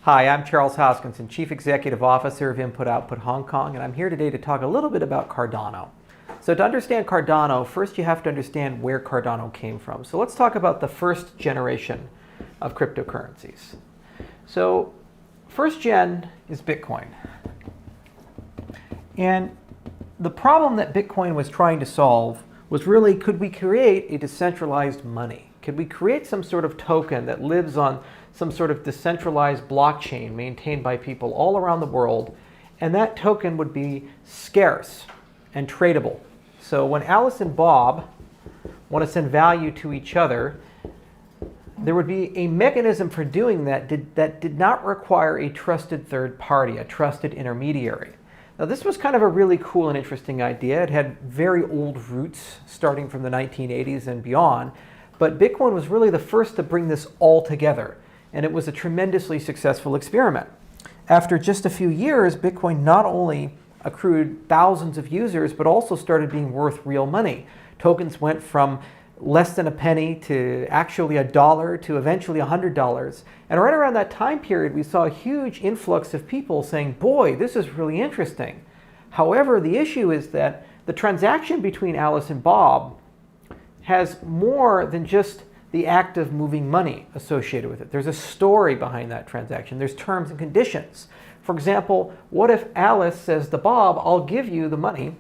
Hi, I'm Charles Hoskinson, Chief Executive Officer of Input Output Hong Kong, and I'm here today to talk a little bit about Cardano. So to understand Cardano, first you have to understand where Cardano came from. So let's talk about the first generation of cryptocurrencies. So first gen is Bitcoin. And the problem that Bitcoin was trying to solve was really, could we create a decentralized money? Could we create some sort of token that lives on some sort of decentralized blockchain maintained by people all around the world, and that token would be scarce and tradable. So when Alice and Bob want to send value to each other, there would be a mechanism for doing that that did not require a trusted third party, a trusted intermediary. Now this was kind of a really cool and interesting idea. It had very old roots starting from the 1980s and beyond, but Bitcoin was really the first to bring this all together. And it was a tremendously successful experiment. After just a few years, Bitcoin not only accrued thousands of users, but also started being worth real money. Tokens went from less than a penny to actually $1 to eventually $100. And right around that time period, we saw a huge influx of people saying, boy, this is really interesting. However, the issue is that the transaction between Alice and Bob has more than just the act of moving money associated with it. There's a story behind that transaction. There's terms and conditions. For example, what if Alice says to Bob, I'll give you the money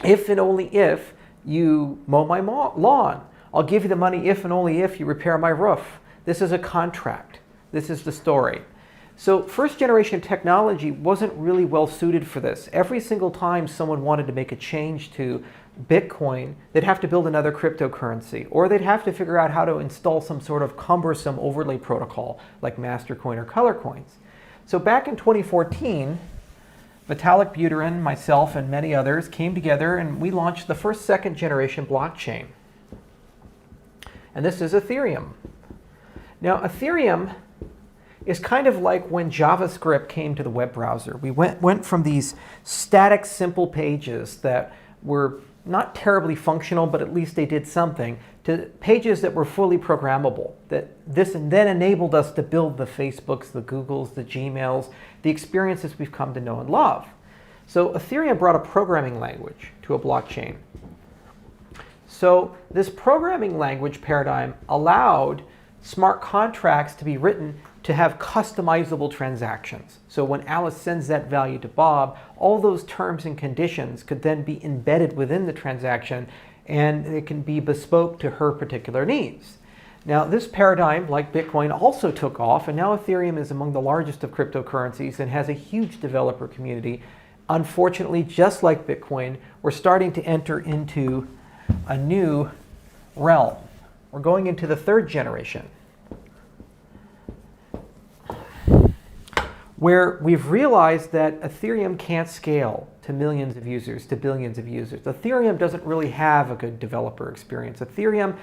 if and only if you mow my lawn. I'll give you the money if and only if you repair my roof. This is a contract. This is the story. So first generation technology wasn't really well suited for this. Every single time someone wanted to make a change to Bitcoin, they'd have to build another cryptocurrency, or they'd have to figure out how to install some sort of cumbersome overlay protocol like Mastercoin or Color Coins. So back in 2014, Vitalik Buterin, myself, and many others came together and we launched the first second generation blockchain. And this is Ethereum. Now Ethereum is kind of like when JavaScript came to the web browser. We went from these static, simple pages that were not terribly functional, but at least they did something, to pages that were fully programmable. This then enabled us to build the Facebooks, the Googles, the Gmails, the experiences we've come to know and love. So Ethereum brought a programming language to a blockchain. So this programming language paradigm allowed smart contracts to be written to have customizable transactions. So when Alice sends that value to Bob, all those terms and conditions could then be embedded within the transaction, and it can be bespoke to her particular needs. Now this paradigm, like Bitcoin, also took off, and now Ethereum is among the largest of cryptocurrencies and has a huge developer community. Unfortunately, just like Bitcoin, we're starting to enter into a new realm. We're going into the third generation, where we've realized that Ethereum can't scale to millions of users, to billions of users. Ethereum doesn't really have a good developer experience. Ethereum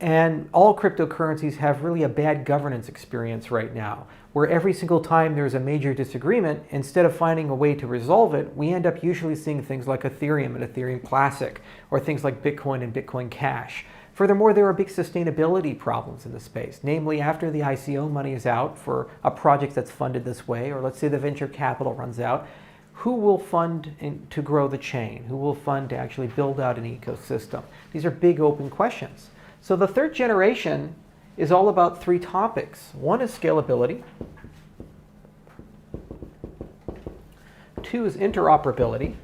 and all cryptocurrencies have really a bad governance experience right now, where every single time there's a major disagreement, instead of finding a way to resolve it, we end up usually seeing things like Ethereum and Ethereum Classic, or things like Bitcoin and Bitcoin Cash. Furthermore, there are big sustainability problems in the space. Namely, after the ICO money is out for a project that's funded this way, or let's say the venture capital runs out, who will fund to grow the chain? Who will fund to actually build out an ecosystem? These are big open questions. So the third generation is all about three topics. One is scalability. Two is interoperability.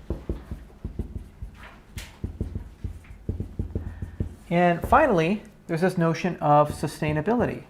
And finally, there's this notion of sustainability.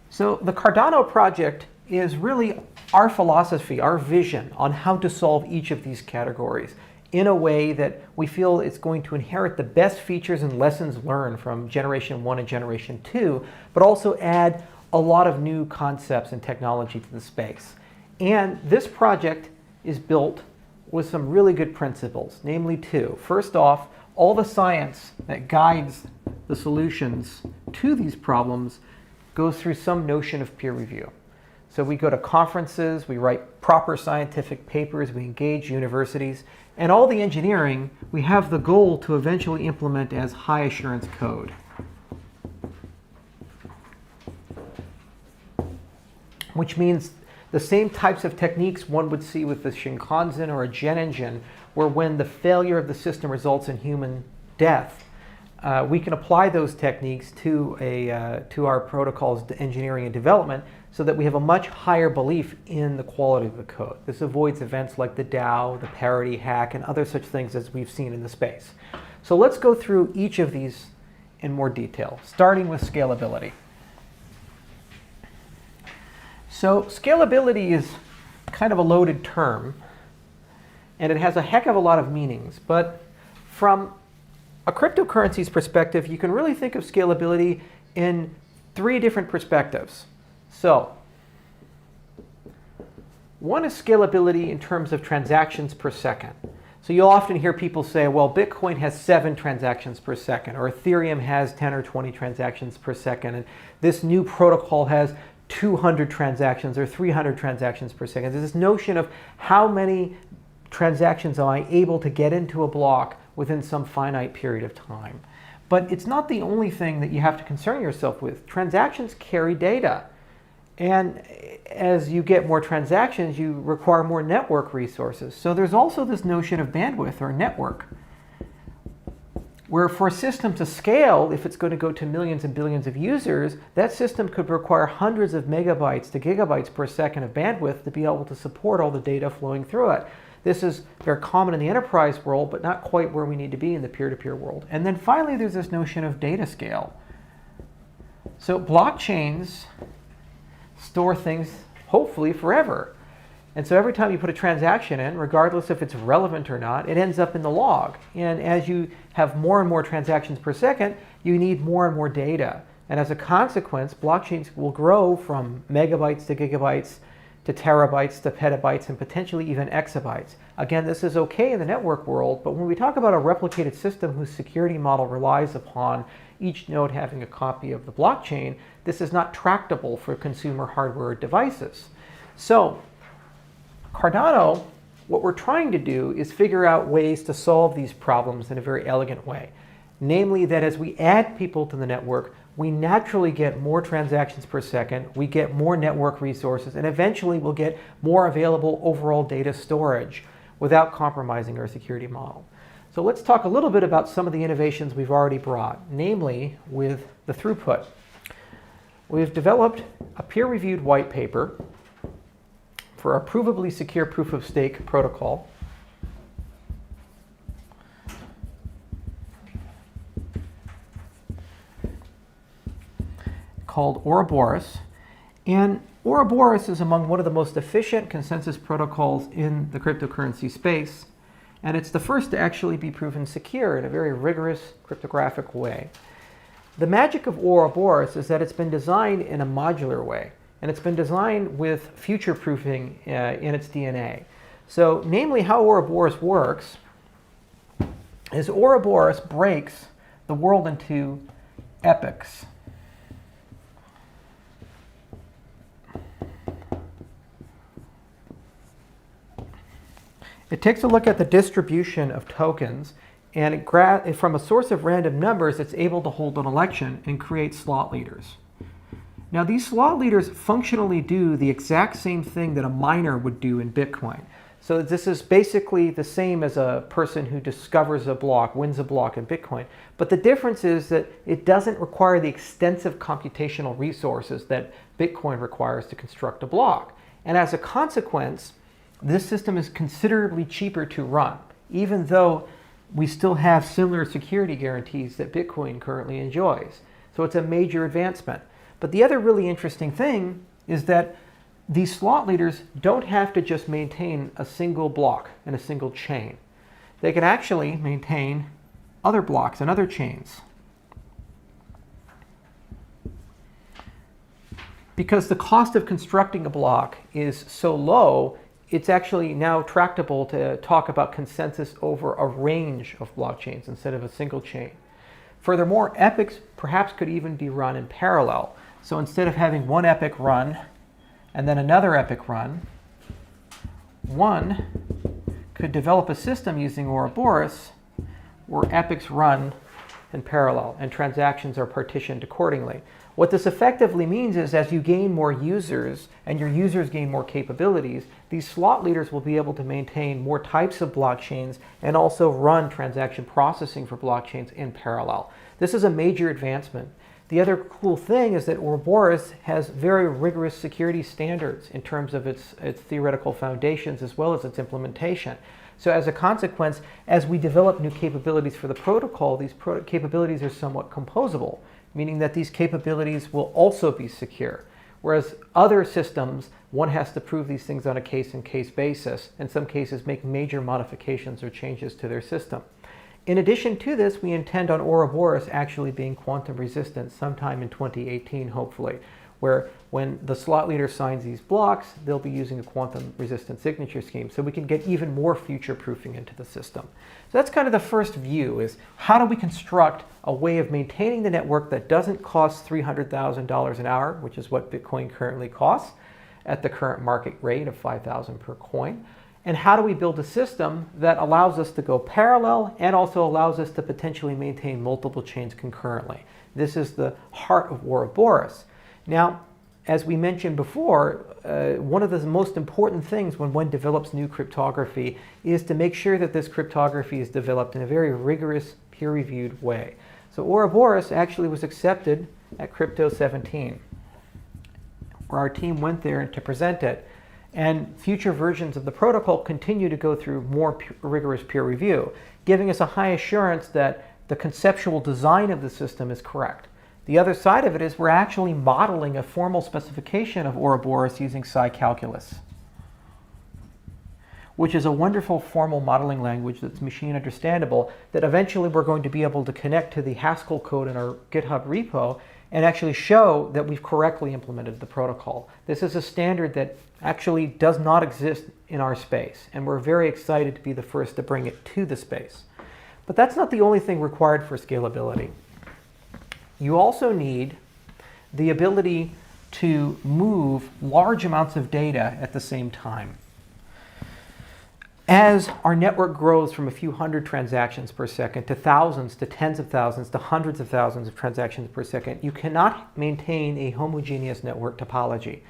So the Cardano project is really our philosophy, our vision on how to solve each of these categories in a way that we feel it's going to inherit the best features and lessons learned from generation 1 and generation 2, but also add a lot of new concepts and technology to the space. And this project is built with some really good principles, namely two. First off, all the science that guides the solutions to these problems goes through some notion of peer review. So we go to conferences, we write proper scientific papers, we engage universities, and all the engineering, we have the goal to eventually implement as high assurance code. which means the same types of techniques one would see with the Shinkansen or a jet engine, where when the failure of the system results in human death, we can apply those techniques to our protocols engineering and development so that we have a much higher belief in the quality of the code. This avoids events like the DAO, the parity hack, and other such things as we've seen in the space. So let's go through each of these in more detail, starting with scalability. So scalability is kind of a loaded term, and it has a heck of a lot of meanings. But from a cryptocurrency's perspective, you can really think of scalability in 3 different perspectives. So one is scalability in terms of transactions per second. So you'll often hear people say, well, Bitcoin has 7 transactions per second, or Ethereum has 10 or 20 transactions per second, and this new protocol has 200 transactions or 300 transactions per second. There's this notion of how many transactions am I able to get into a block within some finite period of time. But it's not the only thing that you have to concern yourself with. Transactions carry data. And as you get more transactions, you require more network resources. So there's also this notion of bandwidth or network, where for a system to scale, if it's going to go to millions and billions of users, that system could require hundreds of megabytes to gigabytes per second of bandwidth to be able to support all the data flowing through it. This is very common in the enterprise world, but not quite where we need to be in the peer-to-peer world. And then finally, there's this notion of data scale. So blockchains store things, hopefully, forever. And so every time you put a transaction in, regardless if it's relevant or not, it ends up in the log. And as you have more and more transactions per second, you need more and more data. And as a consequence, blockchains will grow from megabytes to gigabytes to terabytes to petabytes and potentially even exabytes. Again, this is okay in the network world, but when we talk about a replicated system whose security model relies upon each node having a copy of the blockchain, this is not tractable for consumer hardware devices. So Cardano, what we're trying to do is figure out ways to solve these problems in a very elegant way. Namely that as we add people to the network, we naturally get more transactions per second, we get more network resources, and eventually we'll get more available overall data storage without compromising our security model. So let's talk a little bit about some of the innovations we've already brought, namely with the throughput. We've developed a peer-reviewed white paper for a provably secure proof-of-stake protocol. Called Ouroboros. And Ouroboros is among one of the most efficient consensus protocols in the cryptocurrency space. And it's the first to actually be proven secure in a very rigorous cryptographic way. The magic of Ouroboros is that it's been designed in a modular way. And it's been designed with future-proofing in its DNA. So, namely, how Ouroboros works is Ouroboros breaks the world into epochs. It takes a look at the distribution of tokens, and from a source of random numbers, it's able to hold an election and create slot leaders. Now, these slot leaders functionally do the exact same thing that a miner would do in Bitcoin. So this is basically the same as a person who discovers a block, wins a block in Bitcoin. But the difference is that it doesn't require the extensive computational resources that Bitcoin requires to construct a block. And as a consequence, this system is considerably cheaper to run, even though we still have similar security guarantees that Bitcoin currently enjoys. So it's a major advancement. But the other really interesting thing is that these slot leaders don't have to just maintain a single block and a single chain. They can actually maintain other blocks and other chains. Because the cost of constructing a block is so low, it's actually now tractable to talk about consensus over a range of blockchains instead of a single chain. Furthermore, epochs perhaps could even be run in parallel. So instead of having one epoch run and then another epoch run, one could develop a system using Ouroboros where epochs run in parallel and transactions are partitioned accordingly. What this effectively means is as you gain more users and your users gain more capabilities, these slot leaders will be able to maintain more types of blockchains and also run transaction processing for blockchains in parallel. This is a major advancement. The other cool thing is that Ouroboros has very rigorous security standards in terms of its theoretical foundations as well as its implementation. So as a consequence, as we develop new capabilities for the protocol, these capabilities are somewhat composable, meaning that these capabilities will also be secure. Whereas other systems, one has to prove these things on a case-in-case basis, in some cases make major modifications or changes to their system. In addition to this, we intend on Ouroboros actually being quantum resistant sometime in 2018, hopefully, where when the slot leader signs these blocks, they'll be using a quantum resistant signature scheme, so we can get even more future proofing into the system. So that's kind of the first view, is how do we construct a way of maintaining the network that doesn't cost $300,000 an hour, which is what Bitcoin currently costs at the current market rate of $5,000 per coin. And how do we build a system that allows us to go parallel and also allows us to potentially maintain multiple chains concurrently? This is the heart of Ouroboros. Now, as we mentioned before, one of the most important things when one develops new cryptography is to make sure that this cryptography is developed in a very rigorous, peer-reviewed way. So Ouroboros actually was accepted at Crypto 17, where our team went there to present it. And future versions of the protocol continue to go through more rigorous peer review, giving us a high assurance that the conceptual design of the system is correct. The other side of it is we're actually modeling a formal specification of Ouroboros using Psi calculus, which is a wonderful formal modeling language that's machine understandable, that eventually we're going to be able to connect to the Haskell code in our GitHub repo and actually show that we've correctly implemented the protocol. This is a standard that actually does not exist in our space, and we're very excited to be the first to bring it to the space. But that's not the only thing required for scalability. You also need the ability to move large amounts of data at the same time. As our network grows from a few hundred transactions per second to thousands, to tens of thousands, to hundreds of thousands of transactions per second, you cannot maintain a homogeneous network topology.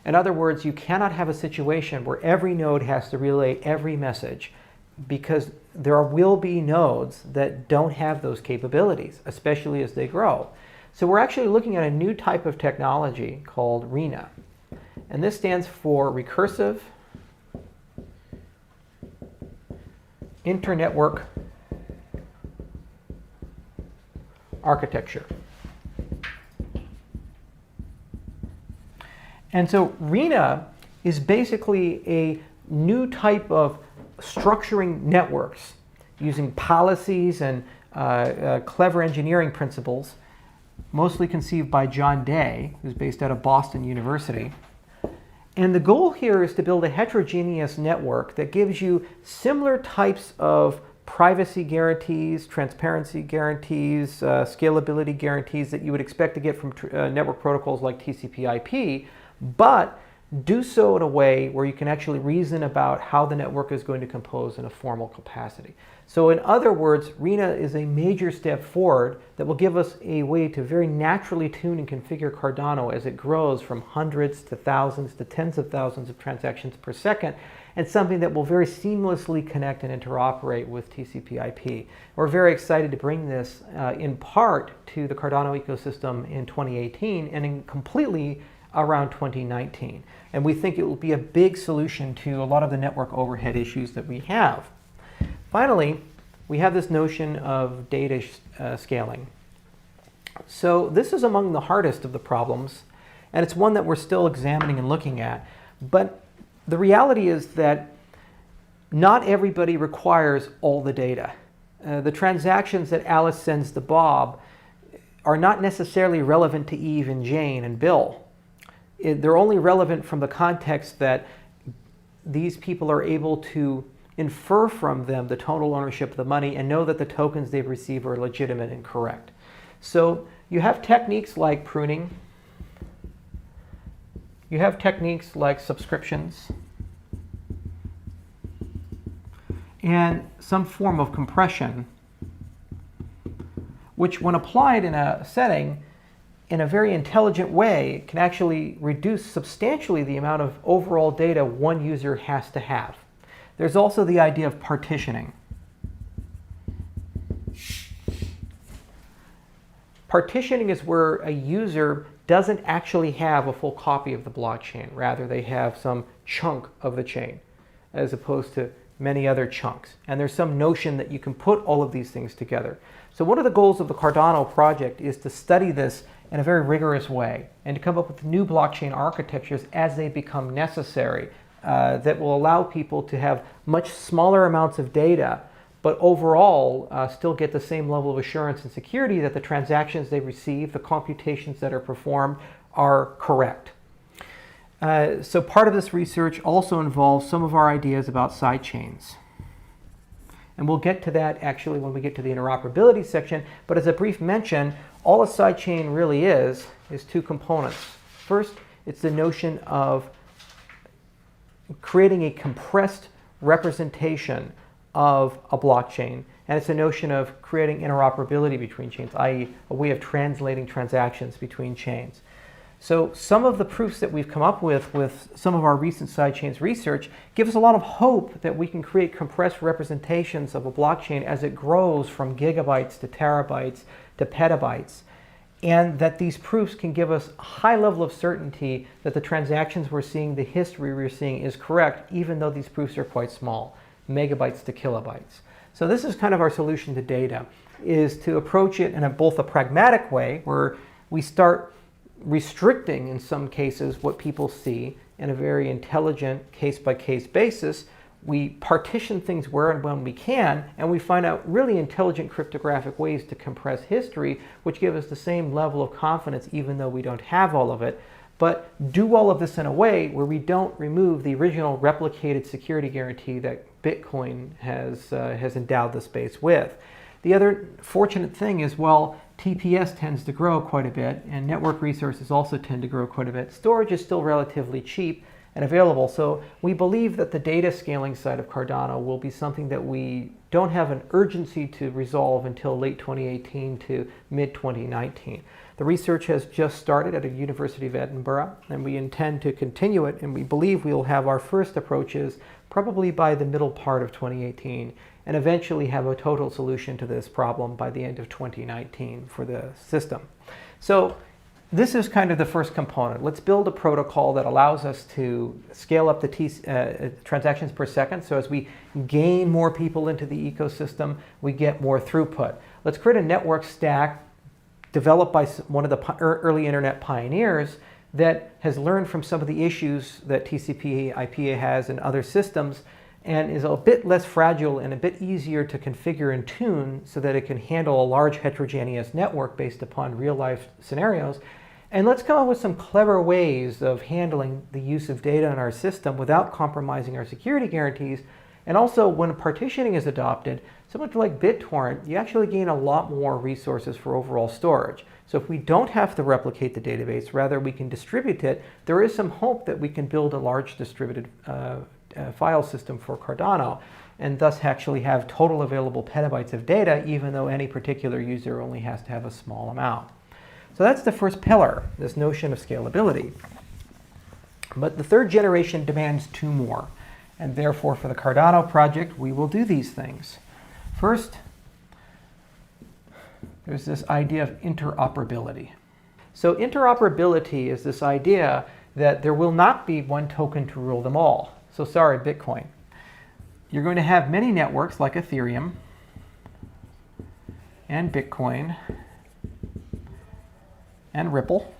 In other words, you cannot have a situation where every node has to relay every message, because there will be nodes that don't have those capabilities, especially as they grow. So we're actually looking at a new type of technology called RENA. And this stands for Recursive Internetwork Architecture. And so RENA is basically a new type of structuring networks using policies and clever engineering principles, mostly conceived by John Day, who's based out of Boston University. And the goal here is to build a heterogeneous network that gives you similar types of privacy guarantees, transparency guarantees, scalability guarantees that you would expect to get from network protocols like TCP/IP, but do so in a way where you can actually reason about how the network is going to compose in a formal capacity. So in other words, RENA is a major step forward that will give us a way to very naturally tune and configure Cardano as it grows from hundreds to thousands to tens of thousands of transactions per second, and something that will very seamlessly connect and interoperate with TCP/IP. We're very excited to bring this in part to the Cardano ecosystem in 2018 and completely around 2019. And we think it will be a big solution to a lot of the network overhead issues that we have. Finally, we have this notion of data scaling. So this is among the hardest of the problems, and it's one that we're still examining and looking at. But the reality is that not everybody requires all the data. The transactions that Alice sends to Bob are not necessarily relevant to Eve and Jane and Bill. They're only relevant from the context that these people are able to infer from them the total ownership of the money and know that the tokens they've received are legitimate and correct. So you have techniques like pruning. You have techniques like subscriptions and some form of compression, which when applied in a setting in a very intelligent way, can actually reduce substantially the amount of overall data one user has to have. There's also the idea of partitioning. Partitioning is where a user doesn't actually have a full copy of the blockchain. Rather, they have some chunk of the chain, as opposed to many other chunks. And there's some notion that you can put all of these things together. So one of the goals of the Cardano project is to study this in a very rigorous way and to come up with new blockchain architectures as they become necessary that will allow people to have much smaller amounts of data, but overall still get the same level of assurance and security that the transactions they receive, the computations that are performed, are correct. So part of this research also involves some of our ideas about sidechains. And we'll get to that actually when we get to the interoperability section, but as a brief mention, all a sidechain really is two components. First, it's the notion of creating a compressed representation of a blockchain, and it's a notion of creating interoperability between chains, i.e. a way of translating transactions between chains. So some of the proofs that we've come up with some of our recent sidechains research give us a lot of hope that we can create compressed representations of a blockchain as it grows from gigabytes to terabytes to petabytes, and that these proofs can give us a high level of certainty that the transactions we're seeing, the history we're seeing is correct, even though these proofs are quite small, megabytes to kilobytes. So this is kind of our solution to data, is to approach it in both a pragmatic way, where we start restricting in some cases what people see in a very intelligent case-by-case basis. We partition things where and when we can, and we find out really intelligent cryptographic ways to compress history, which give us the same level of confidence even though we don't have all of it, but do all of this in a way where we don't remove the original replicated security guarantee that Bitcoin has endowed the space with. The other fortunate thing is, well, TPS tends to grow quite a bit, and network resources also tend to grow quite a bit. Storage is still relatively cheap and available, so we believe that the data scaling side of Cardano will be something that we don't have an urgency to resolve until late 2018 to mid-2019. The research has just started at the University of Edinburgh, and we intend to continue it, and we believe we will have our first approaches probably by the middle part of 2018, and eventually have a total solution to this problem by the end of 2019 for the system. So this is kind of the first component. Let's build a protocol that allows us to scale up the transactions per second. So as we gain more people into the ecosystem, we get more throughput. Let's create a network stack developed by one of the early internet pioneers that has learned from some of the issues that TCP/IP has in other systems, and is a bit less fragile and a bit easier to configure and tune so that it can handle a large heterogeneous network based upon real-life scenarios. And let's come up with some clever ways of handling the use of data in our system without compromising our security guarantees. And also, when partitioning is adopted, similar to like BitTorrent, you actually gain a lot more resources for overall storage. So if we don't have to replicate the database, rather we can distribute it, there is some hope that we can build a large distributed file system for Cardano, and thus actually have total available petabytes of data, even though any particular user only has to have a small amount. So that's the first pillar, this notion of scalability. But the third generation demands two more, and therefore for the Cardano project we will do these things. First, there's this idea of interoperability. So interoperability is this idea that there will not be one token to rule them all. So sorry, Bitcoin. You're going to have many networks like Ethereum and Bitcoin and Ripple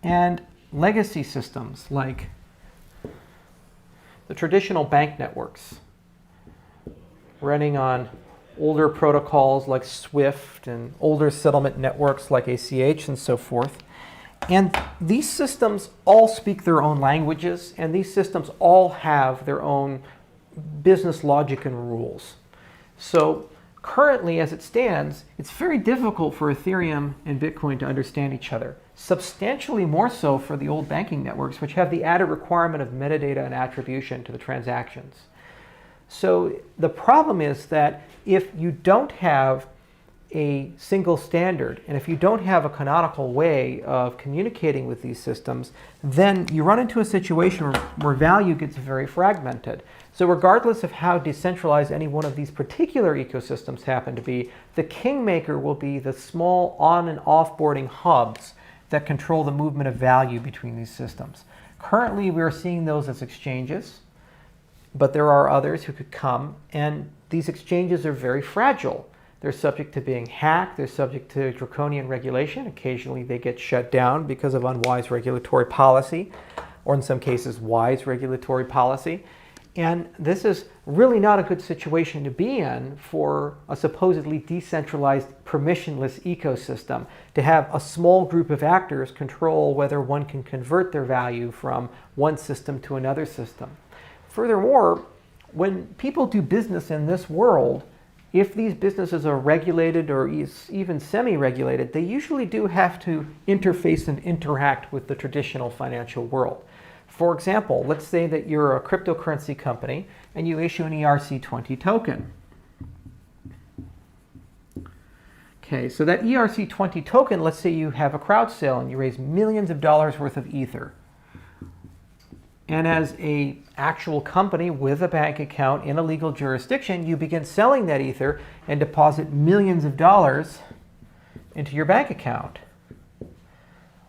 and legacy systems like the traditional bank networks running on older protocols like SWIFT and older settlement networks like ACH and so forth. And these systems all speak their own languages, and these systems all have their own business logic and rules. So currently, as it stands, it's very difficult for Ethereum and Bitcoin to understand each other. Substantially more so for the old banking networks, which have the added requirement of metadata and attribution to the transactions. So the problem is that if you don't have a single standard. And if you don't have a canonical way of communicating with these systems, then you run into a situation where value gets very fragmented. So regardless of how decentralized any one of these particular ecosystems happen to be, the kingmaker will be the small on and offboarding hubs that control the movement of value between these systems. Currently, we are seeing those as exchanges, but there are others who could come, and these exchanges are very fragile. They're subject to being hacked. They're subject to draconian regulation. Occasionally, they get shut down because of unwise regulatory policy, or in some cases, wise regulatory policy. And this is really not a good situation to be in for a supposedly decentralized, permissionless ecosystem, to have a small group of actors control whether one can convert their value from one system to another system. Furthermore, when people do business in this world, if these businesses are regulated or even semi-regulated, they usually do have to interface and interact with the traditional financial world. For example, let's say that you're a cryptocurrency company and you issue an ERC20 token. Okay, so that ERC20 token, let's say you have a crowd sale and you raise millions of dollars worth of Ether. And as an actual company with a bank account in a legal jurisdiction, you begin selling that Ether and deposit millions of dollars into your bank account.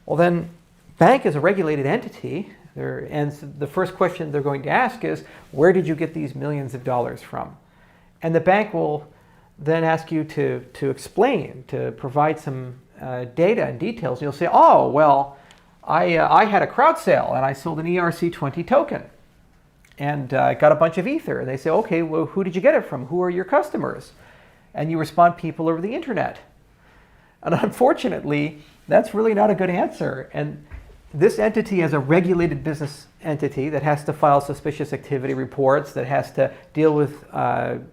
Well, then, bank is a regulated entity, and the first question they're going to ask is, where did you get these millions of dollars from? And the bank will then ask you to explain, to provide some data and details. You'll say, oh, well, I had a crowd sale and I sold an ERC20 token and I got a bunch of Ether. And they say, okay, well, who did you get it from? Who are your customers? And you respond, people over the internet. And unfortunately, that's really not a good answer. And this entity is a regulated business entity that has to file suspicious activity reports, that has to deal with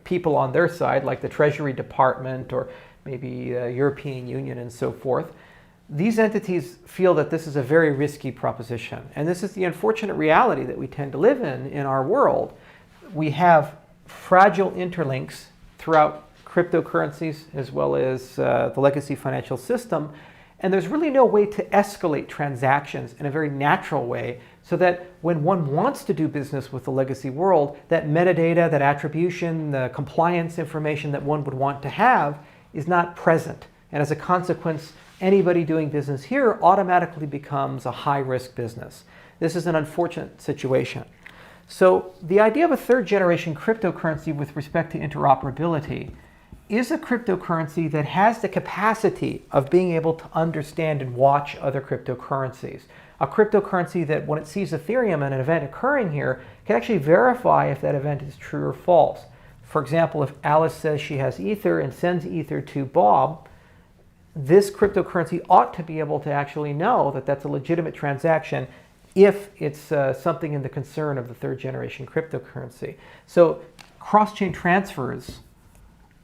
people on their side, like the Treasury Department or maybe the European Union and so forth. These entities feel that this is a very risky proposition. And this is the unfortunate reality that we tend to live in our world. We have fragile interlinks throughout cryptocurrencies as well as the legacy financial system. And there's really no way to escalate transactions in a very natural way so that when one wants to do business with the legacy world, that metadata, that attribution, the compliance information that one would want to have is not present. And as a consequence, anybody doing business here automatically becomes a high-risk business. This is an unfortunate situation. So the idea of a third-generation cryptocurrency with respect to interoperability is a cryptocurrency that has the capacity of being able to understand and watch other cryptocurrencies. A cryptocurrency that when it sees Ethereum and an event occurring here can actually verify if that event is true or false. For example, if Alice says she has Ether and sends Ether to Bob, this cryptocurrency ought to be able to actually know that that's a legitimate transaction if it's something in the concern of the third generation cryptocurrency. So cross-chain transfers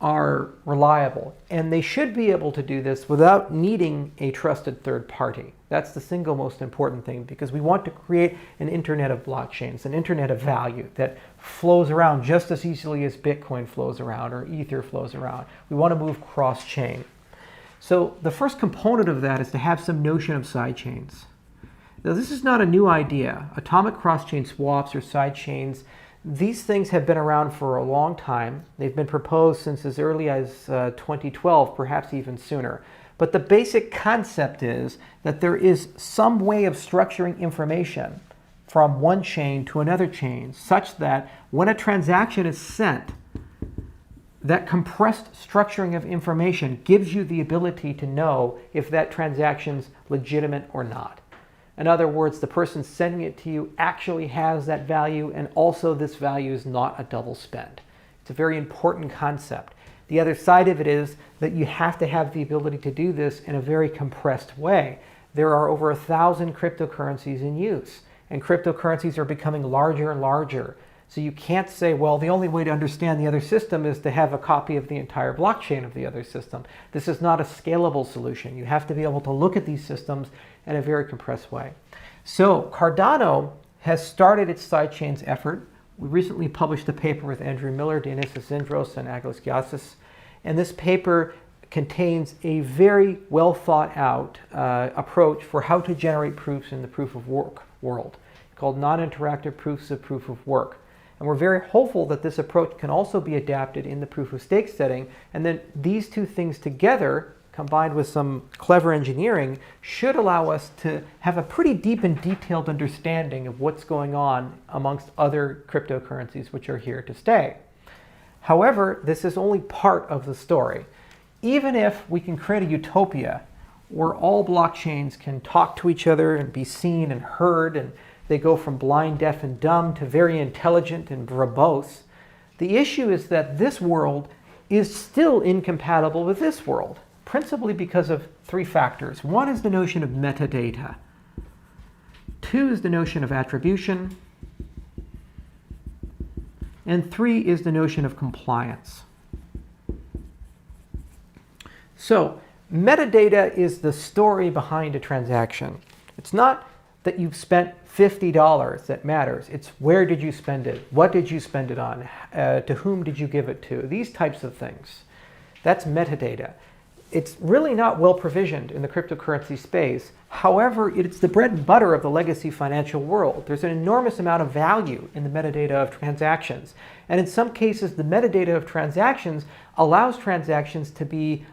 are reliable, and they should be able to do this without needing a trusted third party. That's the single most important thing, because we want to create an internet of blockchains, an internet of value that flows around just as easily as Bitcoin flows around or Ether flows around. We want to move cross-chain. So the first component of that is to have some notion of sidechains. Now, this is not a new idea. Atomic cross-chain swaps or sidechains, these things have been around for a long time. They've been proposed since as early as 2012, perhaps even sooner. But the basic concept is that there is some way of structuring information from one chain to another chain such that when a transaction is sent, that compressed structuring of information gives you the ability to know if that transaction's legitimate or not. In other words, the person sending it to you actually has that value, and also this value is not a double spend. It's a very important concept. The other side of it is that you have to have the ability to do this in a very compressed way. There are over 1,000 cryptocurrencies in use, and cryptocurrencies are becoming larger and larger. So you can't say, well, the only way to understand the other system is to have a copy of the entire blockchain of the other system. This is not a scalable solution. You have to be able to look at these systems in a very compressed way. So Cardano has started its sidechains effort. We recently published a paper with Andrew Miller, Dionysis Zindros, and Aglis Giassis. And this paper contains a very well thought out approach for how to generate proofs in the proof of work world, called non-interactive proofs of proof of work. And we're very hopeful that this approach can also be adapted in the proof of stake setting, and then these two things together, combined with some clever engineering, should allow us to have a pretty deep and detailed understanding of what's going on amongst other cryptocurrencies which are here to stay. However, this is only part of the story. Even if we can create a utopia where all blockchains can talk to each other and be seen and heard, and they go from blind, deaf, and dumb to very intelligent and verbose, the issue is that this world is still incompatible with this world, principally because of three factors. One is the notion of metadata. Two is the notion of attribution. And three is the notion of compliance. So, metadata is the story behind a transaction. It's not that you've spent $50 that matters. It's where did you spend it? What did you spend it on? To whom did you give it to? These types of things. That's metadata. It's really not well provisioned in the cryptocurrency space. However, it's the bread and butter of the legacy financial world. There's an enormous amount of value in the metadata of transactions. And in some cases, the metadata of transactions allows transactions to be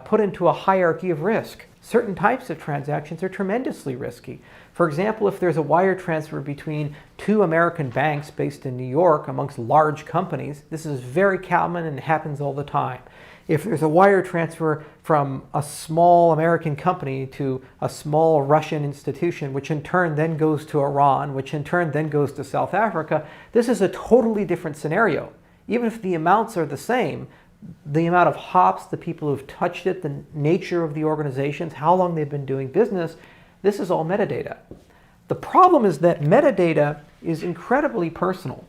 put into a hierarchy of risk. Certain types of transactions are tremendously risky. For example, if there's a wire transfer between two American banks based in New York amongst large companies, this is very common and happens all the time. If there's a wire transfer from a small American company to a small Russian institution, which in turn then goes to Iran, which in turn then goes to South Africa, this is a totally different scenario. Even if the amounts are the same, the amount of hops, the people who've touched it, the nature of the organizations, how long they've been doing business, this is all metadata. The problem is that metadata is incredibly personal.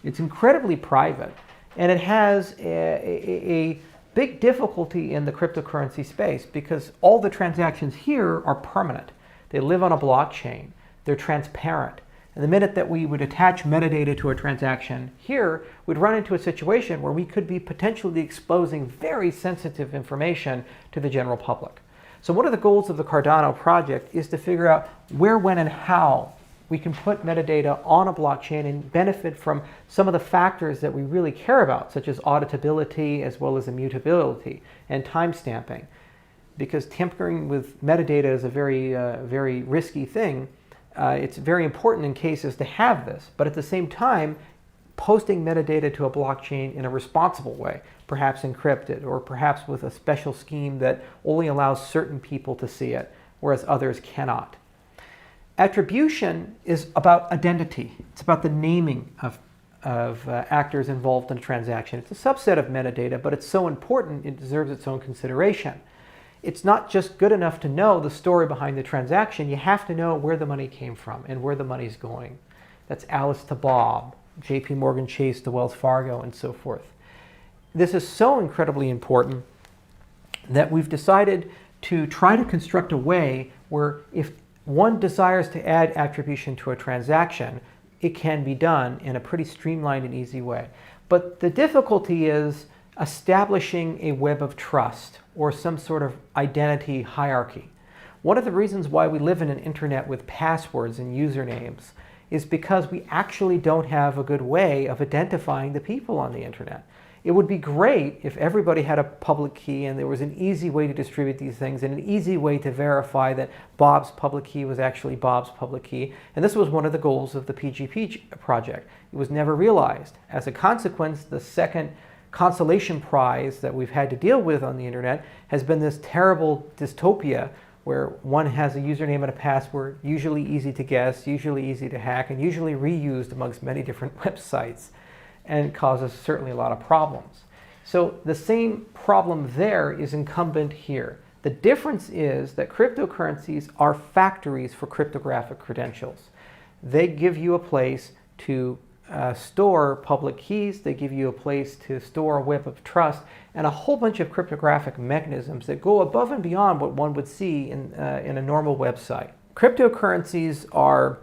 It's incredibly private, and it has a big difficulty in the cryptocurrency space because all the transactions here are permanent. They live on a blockchain. They're transparent. And the minute that we would attach metadata to a transaction here, we'd run into a situation where we could be potentially exposing very sensitive information to the general public. So one of the goals of the Cardano project is to figure out where, when, and how we can put metadata on a blockchain and benefit from some of the factors that we really care about, such as auditability as well as immutability and timestamping. Because tampering with metadata is a very risky thing. It's very important in cases to have this, but at the same time, posting metadata to a blockchain in a responsible way, perhaps encrypted, or perhaps with a special scheme that only allows certain people to see it, whereas others cannot. Attribution is about identity. It's about the naming of actors involved in a transaction. It's a subset of metadata, but it's so important it deserves its own consideration. It's not just good enough to know the story behind the transaction. You have to know where the money came from and where the money's going. That's Alice to Bob, JP Morgan Chase to Wells Fargo, and so forth. This is so incredibly important that we've decided to try to construct a way where if one desires to add attribution to a transaction, it can be done in a pretty streamlined and easy way. But the difficulty is establishing a web of trust or some sort of identity hierarchy. One of the reasons why we live in an internet with passwords and usernames is because we actually don't have a good way of identifying the people on the internet. It would be great if everybody had a public key and there was an easy way to distribute these things and an easy way to verify that Bob's public key was actually Bob's public key. And this was one of the goals of the PGP project. It was never realized. As a consequence, the second consolation prize that we've had to deal with on the internet has been this terrible dystopia where one has a username and a password, usually easy to guess, usually easy to hack, and usually reused amongst many different websites, and causes certainly a lot of problems. So the same problem there is incumbent here. The difference is that cryptocurrencies are factories for cryptographic credentials. They give you a place to store public keys, they give you a place to store a web of trust, and a whole bunch of cryptographic mechanisms that go above and beyond what one would see in a normal website. Cryptocurrencies are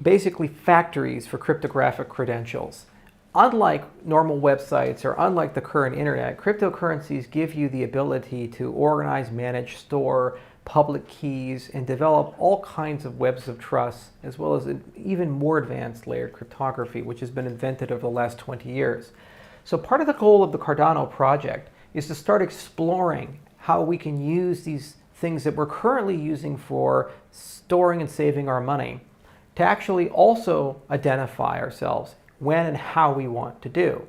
basically factories for cryptographic credentials. unlike normal websites or unlike the current internet, cryptocurrencies give you the ability to organize, manage, store public keys, and develop all kinds of webs of trust, as well as an even more advanced layered cryptography, which has been invented over the last 20 years. So part of the goal of the Cardano project is to start exploring how we can use these things that we're currently using for storing and saving our money to actually also identify ourselves when and how we want to do.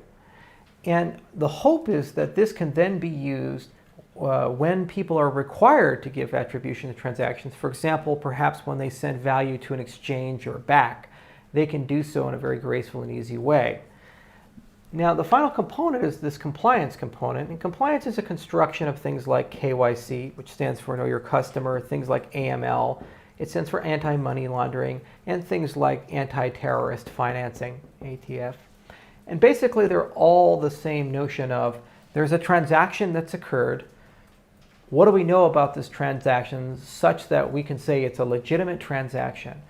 And the hope is that this can then be used when people are required to give attribution to transactions. For example, perhaps when they send value to an exchange or back, they can do so in a very graceful and easy way. Now, the final component is this compliance component, and compliance is a construction of things like KYC, which stands for Know Your Customer, things like AML, it stands for anti-money laundering, and things like anti-terrorist financing, ATF. And basically, they're all the same notion of there's a transaction that's occurred. What do we know about this transaction such that we can say it's a legitimate transaction?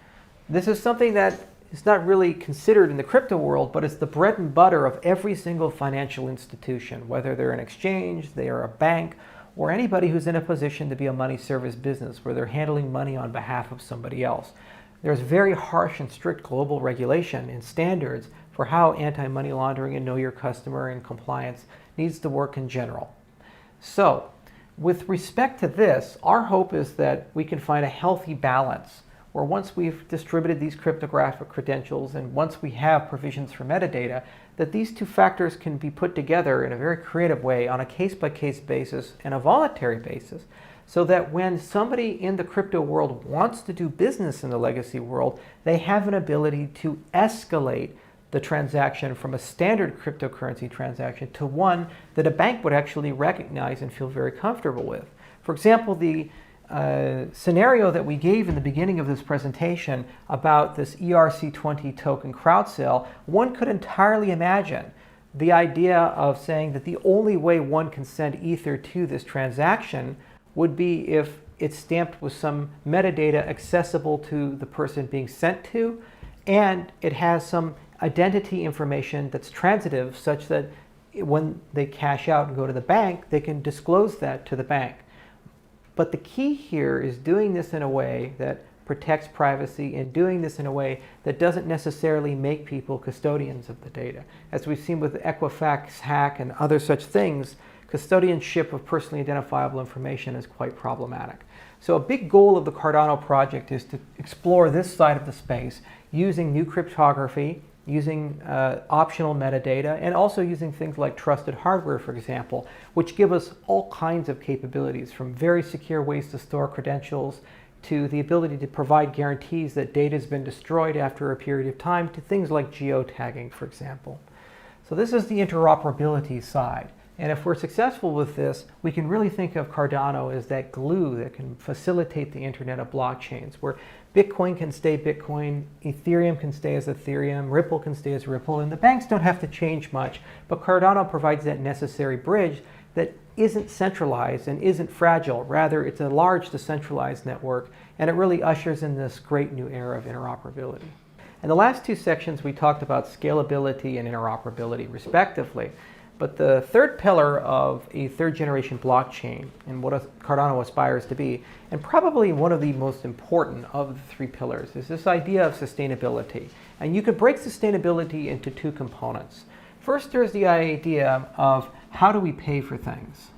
This is something that is not really considered in the crypto world, but it's the bread and butter of every single financial institution, whether they're an exchange, they are a bank, or anybody who's in a position to be a money service business where they're handling money on behalf of somebody else. There's very harsh and strict global regulation and standards for how anti-money laundering and know your customer and compliance needs to work in general. So, with respect to this, our hope is that we can find a healthy balance where once we've distributed these cryptographic credentials and once we have provisions for metadata, that these two factors can be put together in a very creative way on a case-by-case basis and a voluntary basis, so that when somebody in the crypto world wants to do business in the legacy world, they have an ability to escalate the transaction from a standard cryptocurrency transaction to one that a bank would actually recognize and feel very comfortable with. For example, the scenario that we gave in the beginning of this presentation about this ERC20 token crowd sale, one could entirely imagine the idea of saying that the only way one can send Ether to this transaction would be if it's stamped with some metadata accessible to the person being sent to, and it has some identity information that's transitive such that when they cash out and go to the bank, they can disclose that to the bank. But the key here is doing this in a way that protects privacy and doing this in a way that doesn't necessarily make people custodians of the data. As we've seen with Equifax hack and other such things, custodianship of personally identifiable information is quite problematic. So a big goal of the Cardano project is to explore this side of the space using new cryptography, using optional metadata, and also using things like trusted hardware, for example, which give us all kinds of capabilities, from very secure ways to store credentials to the ability to provide guarantees that data has been destroyed after a period of time, to things like geotagging, for example. So this is the interoperability side. And if we're successful with this, we can really think of Cardano as that glue that can facilitate the internet of blockchains, where Bitcoin can stay Bitcoin, Ethereum can stay as Ethereum, Ripple can stay as Ripple, and the banks don't have to change much, but Cardano provides that necessary bridge that isn't centralized and isn't fragile. Rather, it's a large decentralized network, and it really ushers in this great new era of interoperability. In the last two sections, we talked about scalability and interoperability, respectively. But the third pillar of a third-generation blockchain and what Cardano aspires to be, and probably one of the most important of the three pillars, is this idea of sustainability. And you could break sustainability into two components. First, there's the idea of how do we pay for things?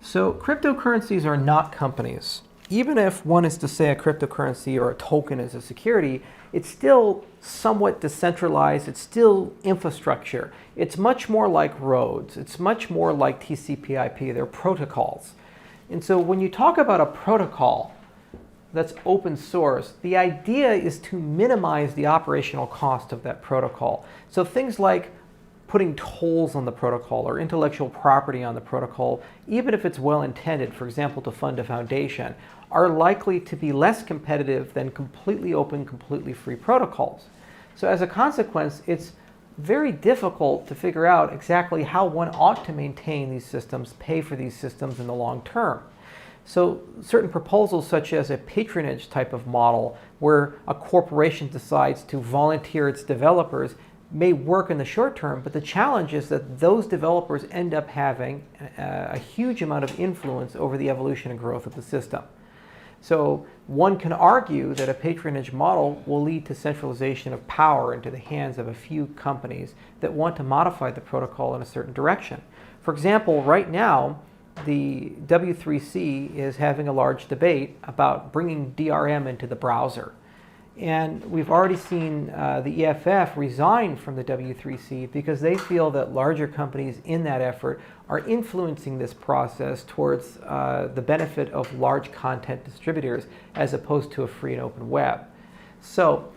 So cryptocurrencies are not companies. Even if one is to say a cryptocurrency or a token is a security, it's still somewhat decentralized. It's still infrastructure. It's much more like roads. It's much more like TCP/IP. They're protocols. And so when you talk about a protocol that's open source, the idea is to minimize the operational cost of that protocol. So things like putting tolls on the protocol or intellectual property on the protocol, even if it's well intended, for example, to fund a foundation, are likely to be less competitive than completely open, completely free protocols. So as a consequence, it's very difficult to figure out exactly how one ought to maintain these systems, pay for these systems in the long term. So certain proposals such as a patronage type of model where a corporation decides to volunteer its developers may work in the short term, but the challenge is that those developers end up having a huge amount of influence over the evolution and growth of the system. So one can argue that a patronage model will lead to centralization of power into the hands of a few companies that want to modify the protocol in a certain direction. For example, right now, the W3C is having a large debate about bringing DRM into the browser. And we've already seen the EFF resign from the W3C because they feel that larger companies in that effort are influencing this process towards the benefit of large content distributors as opposed to a free and open web. So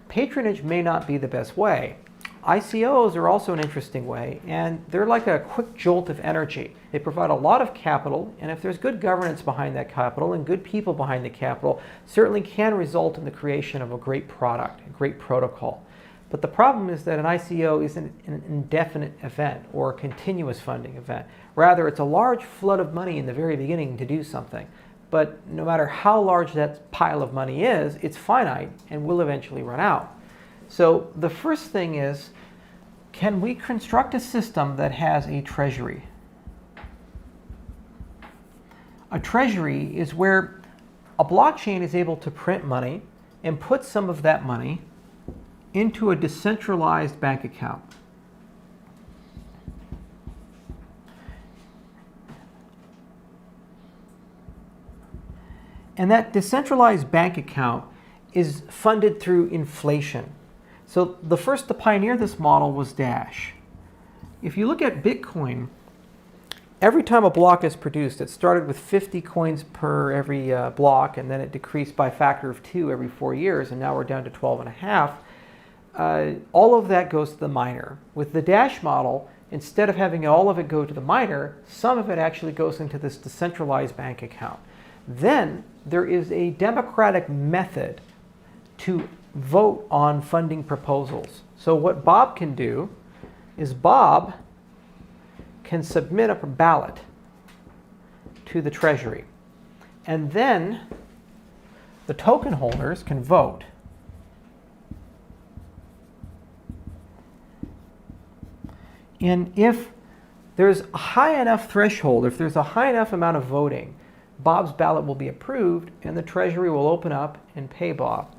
patronage may not be the best way. ICOs are also an interesting way, and they're like a quick jolt of energy. They provide a lot of capital, and if there's good governance behind that capital and good people behind the capital, certainly can result in the creation of a great product, a great protocol. But the problem is that an ICO isn't an indefinite event or a continuous funding event. Rather, it's a large flood of money in the very beginning to do something. But no matter how large that pile of money is, it's finite and will eventually run out. So the first thing is, can we construct a system that has a treasury? A treasury is where a blockchain is able to print money and put some of that money into a decentralized bank account. And that decentralized bank account is funded through inflation. So the first to pioneer this model was Dash. If you look at Bitcoin, every time a block is produced, it started with 50 coins per every block, and then it decreased by a factor of 2 every 4 years, and now we're down to 12.5. All of that goes to the miner. With the Dash model, instead of having all of it go to the miner, some of it actually goes into this decentralized bank account. Then there is a democratic method to vote on funding proposals. So what Bob can do is Bob can submit a ballot to the Treasury. And then the token holders can vote. And if there's a high enough threshold, if there's a high enough amount of voting, Bob's ballot will be approved and the Treasury will open up and pay Bob.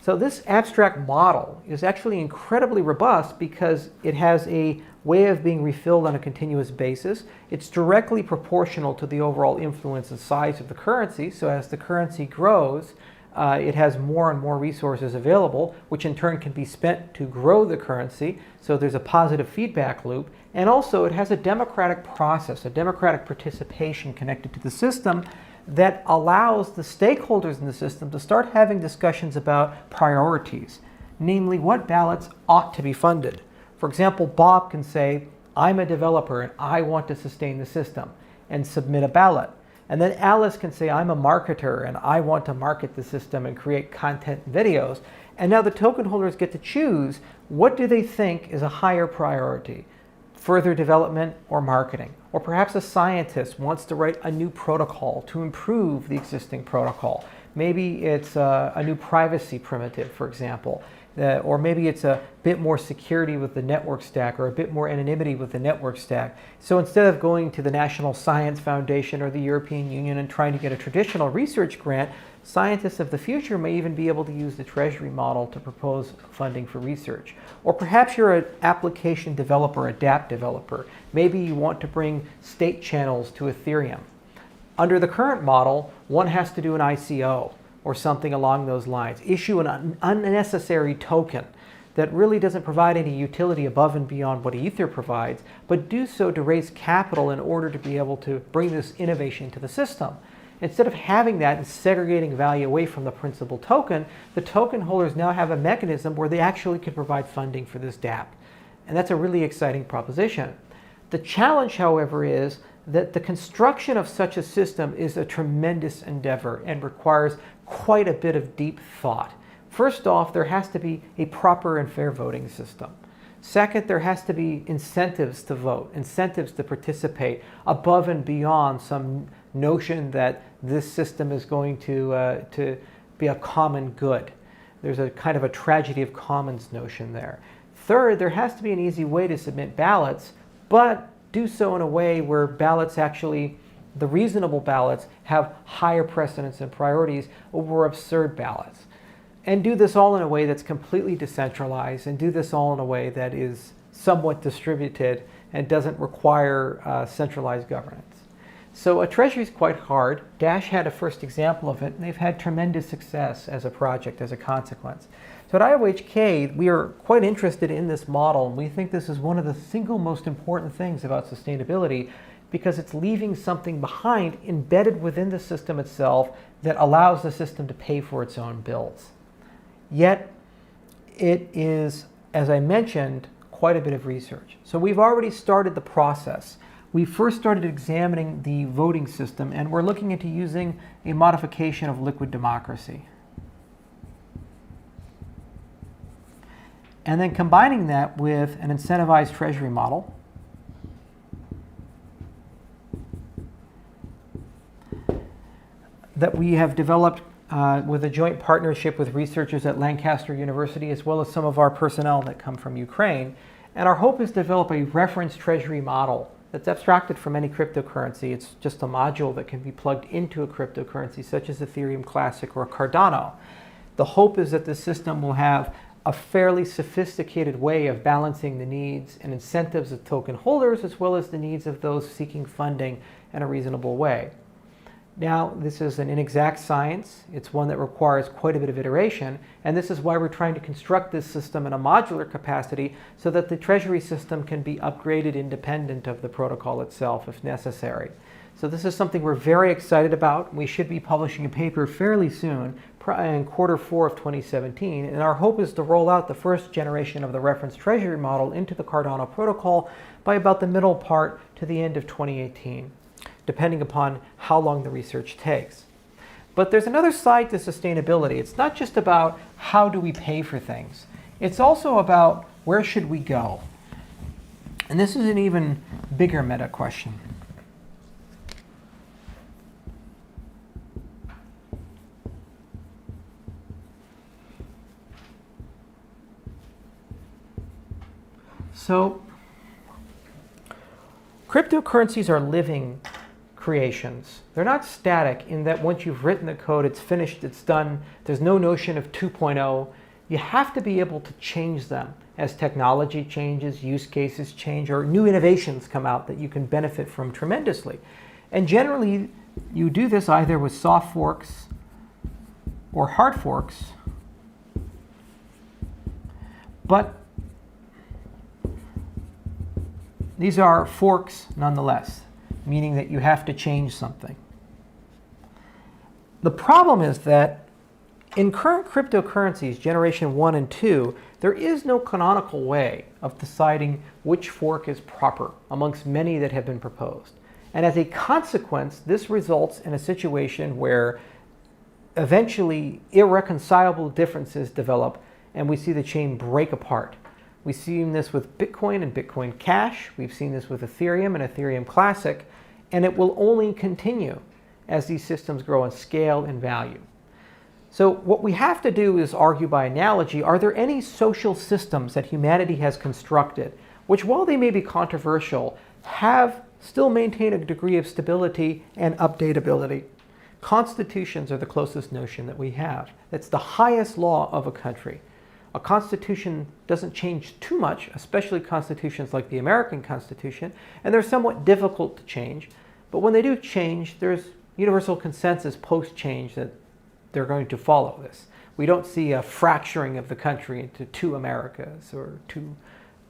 So this abstract model is actually incredibly robust because it has a way of being refilled on a continuous basis. It's directly proportional to the overall influence and size of the currency. So as the currency grows, it has more and more resources available, which in turn can be spent to grow the currency. So there's a positive feedback loop. And also it has a democratic process, a democratic participation connected to the system that allows the stakeholders in the system to start having discussions about priorities, namely what ballots ought to be funded. For example, Bob can say, I'm a developer and I want to sustain the system, and submit a ballot. And then Alice can say, I'm a marketer and I want to market the system and create content and videos. And now the token holders get to choose what do they think is a higher priority, further development or marketing. Or perhaps a scientist wants to write a new protocol to improve the existing protocol. Maybe it's a new privacy primitive, for example. Or maybe it's a bit more security with the network stack or a bit more anonymity with the network stack. So instead of going to the National Science Foundation or the European Union and trying to get a traditional research grant, scientists of the future may even be able to use the Treasury model to propose funding for research. Or perhaps you're an application developer, a dApp developer. Maybe you want to bring state channels to Ethereum. Under the current model, one has to do an ICO or something along those lines. Issue an unnecessary token that really doesn't provide any utility above and beyond what Ether provides, but do so to raise capital in order to be able to bring this innovation to the system. Instead of having that and segregating value away from the principal token, the token holders now have a mechanism where they actually can provide funding for this dApp. And that's a really exciting proposition. The challenge, however, is that the construction of such a system is a tremendous endeavor and requires quite a bit of deep thought. First off, there has to be a proper and fair voting system. Second, there has to be incentives to vote, incentives to participate above and beyond some notion that this system is going to be a common good. There's a kind of a tragedy of commons notion there. Third, there has to be an easy way to submit ballots, but do so in a way where ballots actually, the reasonable ballots, have higher precedence and priorities over absurd ballots. And do this all in a way that's completely decentralized, and do this all in a way that is somewhat distributed and doesn't require centralized governance. So a treasury is quite hard. Dash had a first example of it, and they've had tremendous success as a project as a consequence. So at IOHK, we are quite interested in this model, and we think this is one of the single most important things about sustainability, because it's leaving something behind embedded within the system itself that allows the system to pay for its own bills. Yet it is, as I mentioned, quite a bit of research. So we've already started the process. We first started examining the voting system, and we're looking into using a modification of liquid democracy. And then combining that with an incentivized treasury model, that we have developed with a joint partnership with researchers at Lancaster University, as well as some of our personnel that come from Ukraine. And our hope is to develop a reference treasury model that's abstracted from any cryptocurrency. It's just a module that can be plugged into a cryptocurrency, such as Ethereum Classic or Cardano. The hope is that the system will have a fairly sophisticated way of balancing the needs and incentives of token holders, as well as the needs of those seeking funding in a reasonable way. Now, this is an inexact science. It's one that requires quite a bit of iteration, and this is why we're trying to construct this system in a modular capacity so that the treasury system can be upgraded independent of the protocol itself if necessary. So this is something we're very excited about. We should be publishing a paper fairly soon, in Q4 of 2017, and our hope is to roll out the first generation of the reference treasury model into the Cardano protocol by about the middle part to the end of 2018. Depending upon how long the research takes. But there's another side to sustainability. It's not just about how do we pay for things. It's also about where should we go? And this is an even bigger meta question. So, cryptocurrencies are living creations. They're not static in that once you've written the code, it's finished, it's done. There's no notion of 2.0. You have to be able to change them as technology changes, use cases change, or new innovations come out that you can benefit from tremendously. And generally, you do this either with soft forks or hard forks, but these are forks nonetheless, meaning that you have to change something. The problem is that in current cryptocurrencies, generation 1 and 2, there is no canonical way of deciding which fork is proper amongst many that have been proposed. And as a consequence, this results in a situation where eventually irreconcilable differences develop and we see the chain break apart. We've seen this with Bitcoin and Bitcoin Cash. We've seen this with Ethereum and Ethereum Classic. And it will only continue as these systems grow in scale and value. So what we have to do is argue by analogy, are there any social systems that humanity has constructed, which while they may be controversial, have still maintained a degree of stability and updatability? Constitutions are the closest notion that we have. That's the highest law of a country. A constitution doesn't change too much, especially constitutions like the American Constitution, and they're somewhat difficult to change. But when they do change, there's universal consensus post-change that they're going to follow this. We don't see a fracturing of the country into two Americas or two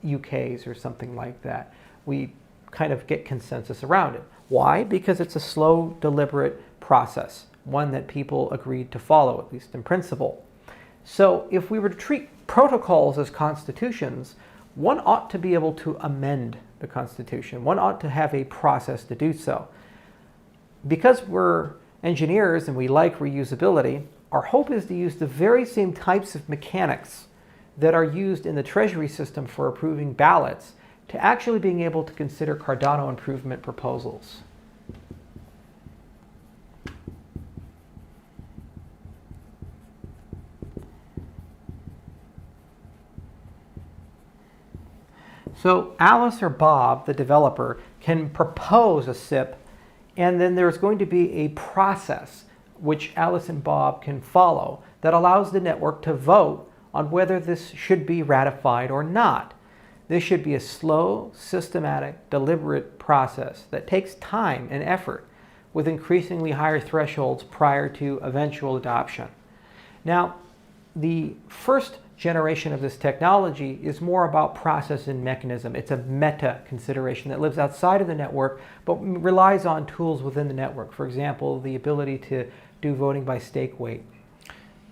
UKs or something like that. We kind of get consensus around it. Why? Because it's a slow, deliberate process, one that people agreed to follow, at least in principle. So if we were to treat protocols as constitutions, one ought to be able to amend the Constitution. One ought to have a process to do so. Because we're engineers and we like reusability, our hope is to use the very same types of mechanics that are used in the Treasury system for approving ballots to actually being able to consider Cardano improvement proposals. So Alice or Bob, the developer, can propose a SIP, and then there's going to be a process which Alice and Bob can follow that allows the network to vote on whether this should be ratified or not. This should be a slow, systematic, deliberate process that takes time and effort with increasingly higher thresholds prior to eventual adoption. Now, the first generation of this technology is more about process and mechanism. It's a meta consideration that lives outside of the network but relies on tools within the network. For example, the ability to do voting by stake weight.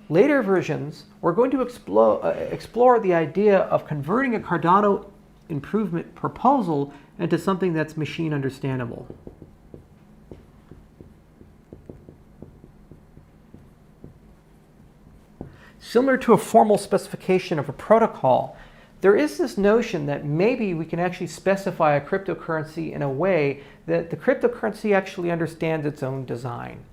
Later versions, we're going to explore the idea of converting a Cardano improvement proposal into something that's machine understandable. Similar to a formal specification of a protocol, there is this notion that maybe we can actually specify a cryptocurrency in a way that the cryptocurrency actually understands its own design.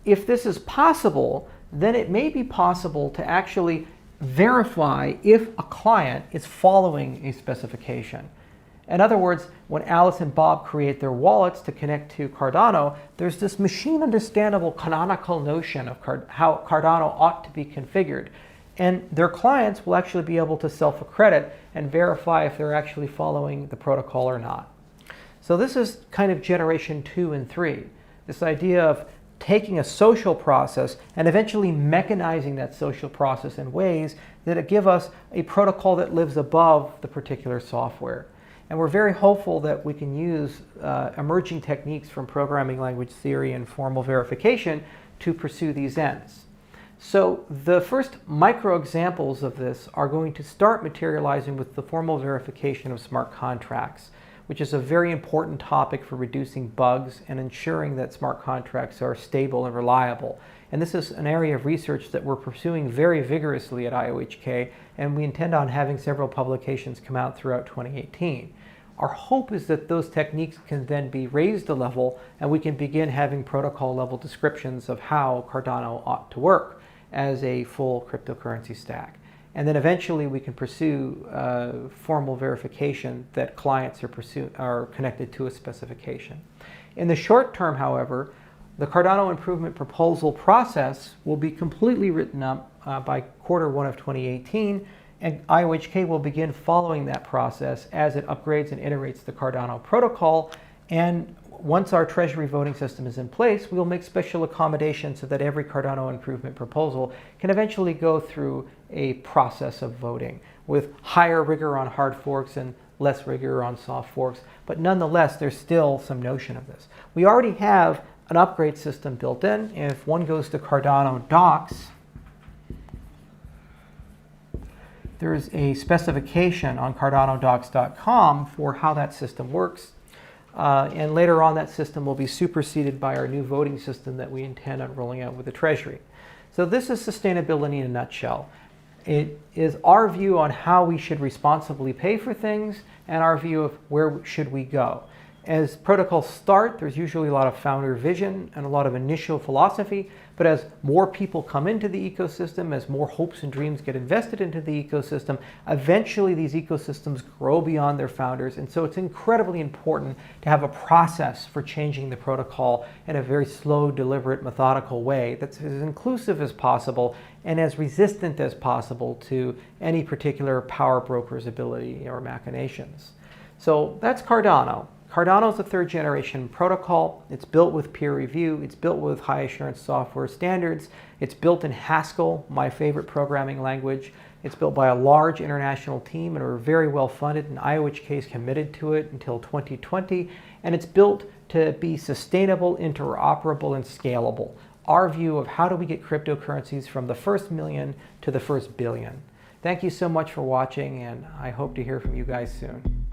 If this is possible, then it may be possible to actually verify if a client is following a specification. In other words, when Alice and Bob create their wallets to connect to Cardano, there's this machine understandable canonical notion of how Cardano ought to be configured. And their clients will actually be able to self-accredit and verify if they're actually following the protocol or not. So this is kind of generation 2 and 3. This idea of taking a social process and eventually mechanizing that social process in ways that give us a protocol that lives above the particular software. And we're very hopeful that we can use emerging techniques from programming language theory and formal verification to pursue these ends. So the first micro examples of this are going to start materializing with the formal verification of smart contracts, which is a very important topic for reducing bugs and ensuring that smart contracts are stable and reliable. And this is an area of research that we're pursuing very vigorously at IOHK, and we intend on having several publications come out throughout 2018. Our hope is that those techniques can then be raised a level and we can begin having protocol level descriptions of how Cardano ought to work as a full cryptocurrency stack. And then eventually we can pursue formal verification that clients are connected to a specification. In the short term, however, the Cardano improvement proposal process will be completely written up by Q1 of 2018, and IOHK will begin following that process as it upgrades and iterates the Cardano protocol. And once our treasury voting system is in place, we will make special accommodations so that every Cardano improvement proposal can eventually go through a process of voting with higher rigor on hard forks and less rigor on soft forks. But nonetheless, there's still some notion of this. We already have an upgrade system built in. If one goes to Cardano docs, there's a specification on cardanodocs.com for how that system works. And later on, that system will be superseded by our new voting system that we intend on rolling out with the Treasury. So this is sustainability in a nutshell. It is our view on how we should responsibly pay for things and our view of where should we go. As protocols start, there's usually a lot of founder vision and a lot of initial philosophy, but as more people come into the ecosystem, as more hopes and dreams get invested into the ecosystem, eventually these ecosystems grow beyond their founders. And so it's incredibly important to have a process for changing the protocol in a very slow, deliberate, methodical way that's as inclusive as possible and as resistant as possible to any particular power broker's ability or machinations. So that's Cardano. Cardano is a third generation protocol. It's built with peer review. It's built with high assurance software standards. It's built in Haskell, my favorite programming language. It's built by a large international team and are very well funded, and IOHK is committed to it until 2020. And it's built to be sustainable, interoperable, and scalable. Our view of how do we get cryptocurrencies from the first million to the first billion. Thank you so much for watching, and I hope to hear from you guys soon.